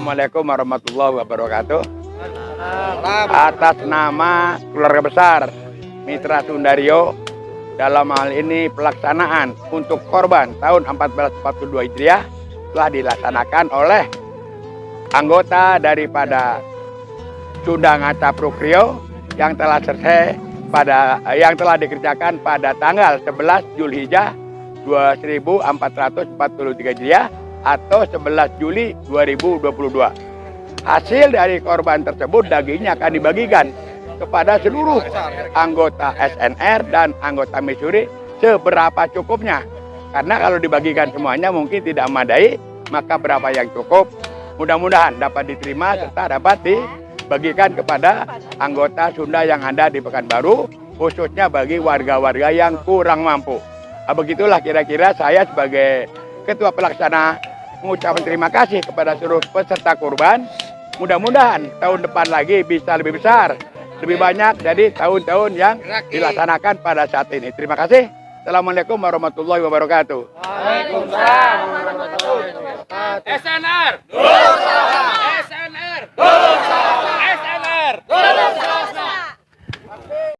Assalamualaikum warahmatullahi wabarakatuh. Atas nama keluarga besar Mitra Sundario, dalam hal ini pelaksanaan untuk korban tahun 1442 Hijriah telah dilaksanakan oleh anggota daripada Sunda Ngata Prokrio yang telah selesai yang telah dikerjakan pada tanggal 11 Zulhijjah 1443 Hijriah atau 11 Juli 2022. Hasil dari korban tersebut dagingnya akan dibagikan kepada seluruh anggota SNR dan anggota Missouri seberapa cukupnya. Karena kalau dibagikan semuanya mungkin tidak memadai, maka berapa yang cukup mudah-mudahan dapat diterima serta dapat dibagikan kepada anggota Sunda yang ada di Pekanbaru, khususnya bagi warga-warga yang kurang mampu. Begitulah kira-kira saya sebagai ketua pelaksana mengucapkan terima kasih kepada seluruh peserta kurban. Mudah-mudahan tahun depan lagi bisa lebih besar, lebih banyak dari tahun-tahun yang dilaksanakan pada saat ini. Terima kasih. Assalamualaikum warahmatullahi wabarakatuh. Waalaikumsalam warahmatullahi wabarakatuh. SNR. Dosa. SNR. Dosa. SNR. Dosa.